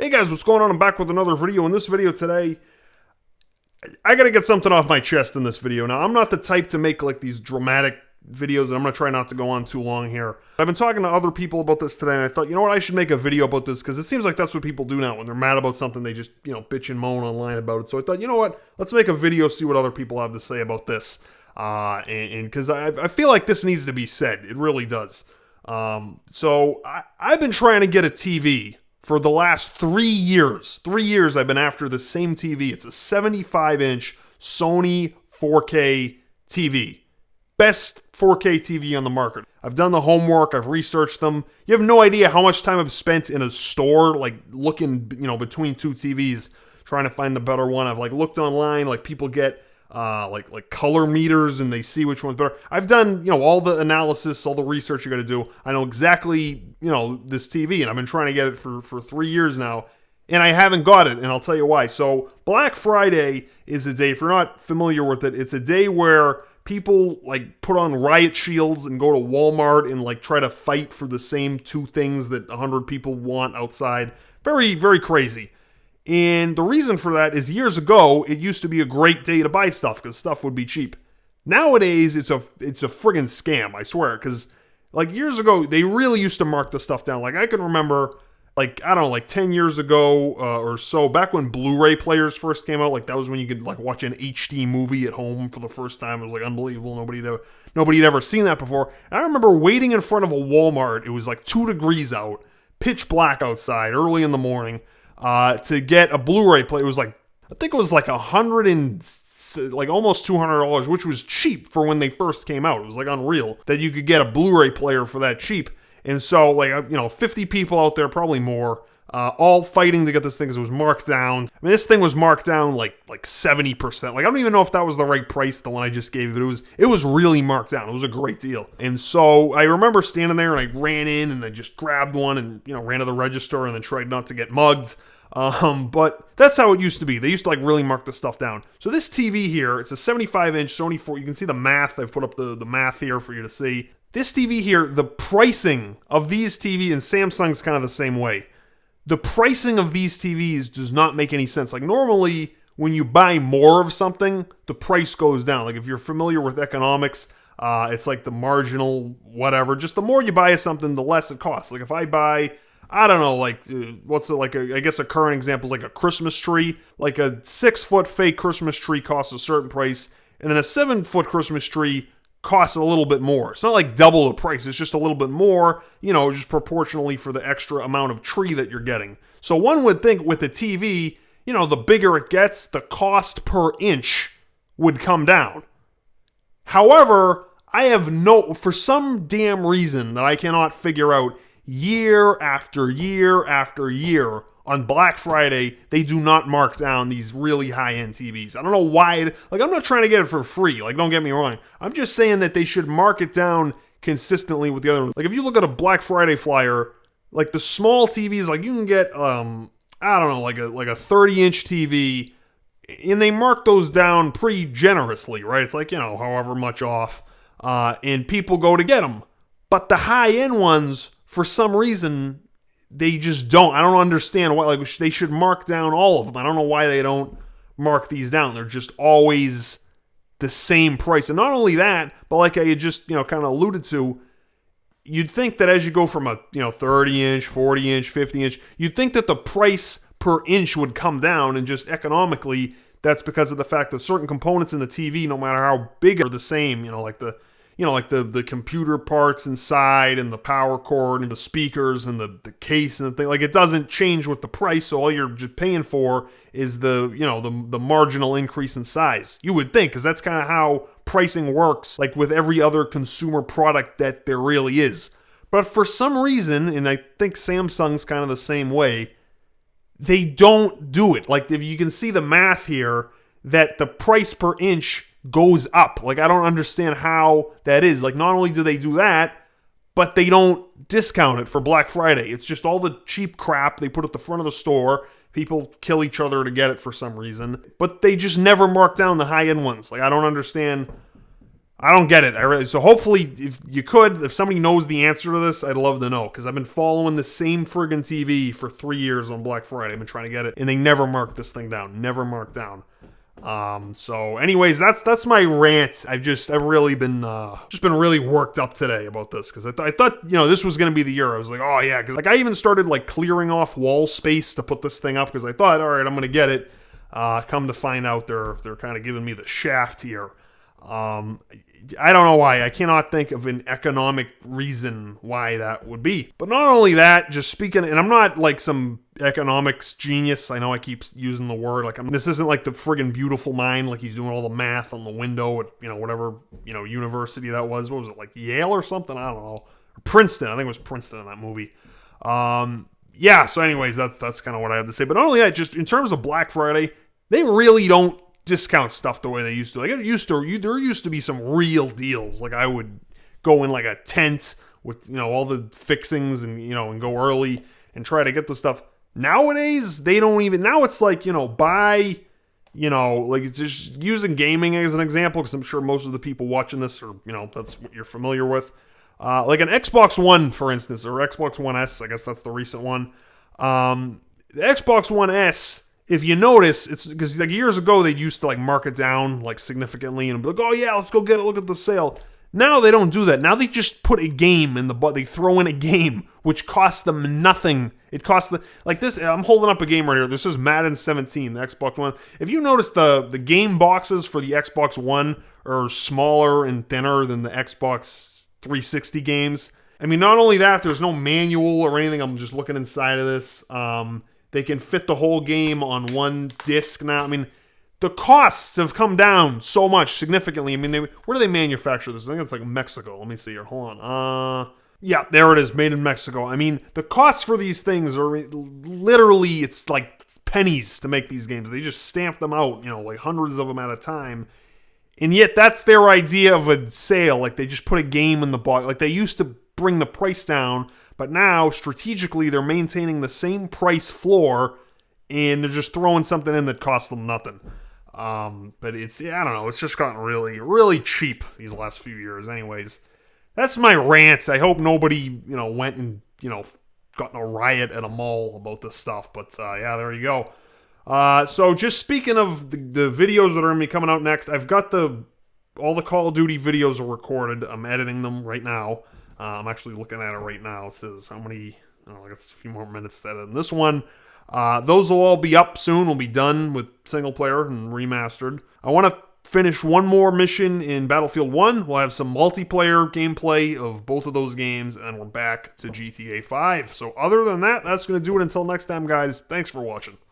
Hey guys, what's going on? I'm back with another video. In this video today, I gotta get something off my chest in this video. Now, I'm not the type to make like these dramatic videos, and I'm gonna try not to go on too long here. I've been talking to other people about this today, and I thought, you know what, I should make a video about this, because it seems like that's what people do now. When they're mad about something, they just, bitch and moan online about it. So I thought, you know what, let's make a video, see what other people have to say about this. And because I feel like this needs to be said. It really does. So I've been trying to get a TV for the last 3 years. 3 years I've been after the same TV. It's a 75-inch Sony 4K TV. Best 4K TV on the market. I've done the homework. I've researched them. You have no idea how much time I've spent in a store, like looking, between two TVs, trying to find the better one. I've looked online, people get like color meters and they see which one's better. I've done, all the analysis, all the research you got to do. I know exactly, this TV, and I've been trying to get it for 3 years now, and I haven't got it, and I'll tell you why. So Black Friday is a day, if you're not familiar with it, it's a day where people put on riot shields and go to Walmart and try to fight for the same two things that 100 people want outside. Very, very crazy. And the reason for that is years ago, it used to be a great day to buy stuff because stuff would be cheap. Nowadays, it's a friggin' scam, I swear. Because years ago, they really used to mark the stuff down. I can remember, 10 years ago or so, back when Blu-ray players first came out, that was when you could watch an HD movie at home for the first time. It was unbelievable. Nobody had ever seen that before. And I remember waiting in front of a Walmart. It was 2 degrees out, pitch black outside, early in the morning. To get a Blu-ray player. It was I think it was $100 and almost $200, which was cheap for when they first came out. It was unreal that you could get a Blu-ray player for that cheap. And so 50 people out there, probably more, all fighting to get this thing because it was marked down. I mean, this thing was marked down like 70%. I don't even know if that was the right price, the one I just gave, but it was really marked down. It was a great deal. And so I remember standing there and I ran in and I just grabbed one and, ran to the register and then tried not to get mugged. But that's how it used to be. They used to really mark the stuff down. So this TV here, it's a 75-inch Sony 4. You can see the math. I've put up the math here for you to see. This TV here, the pricing of these TVs, and Samsung's kind of the same way. The pricing of these TVs does not make any sense. Normally, when you buy more of something, the price goes down. If you're familiar with economics, it's the marginal whatever. Just the more you buy of something, the less it costs. If I buy, I don't know, I guess a current example is a Christmas tree. A 6-foot fake Christmas tree costs a certain price, and then a 7-foot Christmas tree costs a little bit more. It's not double the price. It's just a little bit more, just proportionally for the extra amount of tree that you're getting. So one would think with the TV, the bigger it gets, the cost per inch would come down. However, for some damn reason that I cannot figure out, year after year after year, on Black Friday, they do not mark down these really high-end TVs. I don't know why. I'm not trying to get it for free. Don't get me wrong. I'm just saying that they should mark it down consistently with the other ones. If you look at a Black Friday flyer, the small TVs, you can get, I don't know, a 30-inch TV, and they mark those down pretty generously, right? It's however much off, and people go to get them. But the high-end ones, for some reason, they just don't. I don't understand why. They should mark down all of them. I don't know why they don't mark these down. They're just always the same price. And not only that, but I had just, kind of alluded to, you'd think that as you go from a, 30-inch, 40-inch, 50-inch, you'd think that the price per inch would come down, and just economically, that's because of the fact that certain components in the TV, no matter how big, are the same, the computer parts inside and the power cord and the speakers and the case and the thing. It doesn't change with the price, so all you're just paying for is the marginal increase in size. You would think, because that's kind of how pricing works, with every other consumer product that there really is. But for some reason, and I think Samsung's kind of the same way, they don't do it. If you can see the math here, that the price per inch goes up. I don't understand how that is. Not only do they do that, but they don't discount it for Black Friday. It's just all the cheap crap they put at the front of the store. People kill each other to get it for some reason, but they just never mark down the high-end ones. I don't understand I don't get it. So hopefully, if somebody knows the answer to this, I'd love to know, because I've been following the same friggin' TV for 3 years on Black Friday. I've been trying to get it, and they never marked this thing down. Never marked down. So anyways, that's my rant. I've really been really worked up today about this, because I thought this was gonna be the year. I was like, oh yeah, because like I even started like clearing off wall space to put this thing up, because I thought, all right, I'm gonna get it. Come to find out, they're kind of giving me the shaft here. I don't know why. I cannot think of an economic reason why that would be. But not only that, just speaking, and I'm not like some economics genius. I know I keep using the word. Like, this isn't like the friggin' Beautiful Mind, like he's doing all the math on the window at, whatever, university that was. What was it, like Yale or something? I don't know. Or Princeton. I think it was Princeton in that movie. Yeah, so anyways, that's kind of what I have to say. But not only that, just in terms of Black Friday, they really don't discount stuff the way they used to. Like, there used to be some real deals. Like, I would go in like a tent with all the fixings and and go early and try to get the stuff. Nowadays, they don't even. Now it's like buy. Like, it's just using gaming as an example, because I'm sure most of the people watching this are that's what you're familiar with. Like an Xbox One, for instance, or Xbox One S. I guess that's the recent one. The Xbox One S. If you notice, it's because like years ago they used to like mark it down like significantly and be like, oh yeah, let's go get it, look at the sale. Now they don't do that. Now they just put a game in they throw in a game which costs them nothing. It costs like this. I'm holding up a game right here. This is Madden 17, the Xbox One. If you notice, the game boxes for the Xbox One are smaller and thinner than the Xbox 360 games. I mean, not only that, there's no manual or anything. I'm just looking inside of this. They can fit the whole game on one disc now. I mean, the costs have come down so much significantly. I mean, where do they manufacture this? I think it's like Mexico. Let me see here. Hold on. Yeah, there it is. Made in Mexico. I mean, the costs for these things are literally, it's like pennies to make these games. They just stamp them out, like hundreds of them at a time. And yet that's their idea of a sale. Like, they just put a game in the box. Like, they used to bring the price down, but now strategically they're maintaining the same price floor, and they're just throwing something in that costs them nothing. But I don't know, it's just gotten really, really cheap these last few years. Anyways, that's my rant. I hope nobody, went and, got in a riot at a mall about this stuff. But yeah, there you go. So just speaking of the videos that are going to be coming out next, I've got all the Call of Duty videos are recorded. I'm editing them right now. I'm actually looking at it right now. It says how many, I guess a few more minutes to edit this one. Those will all be up soon. We'll be done with single player and remastered. I want to finish one more mission in Battlefield 1. We'll have some multiplayer gameplay of both of those games, and we're back to GTA 5. So other than that, that's going to do it until next time, guys. Thanks for watching.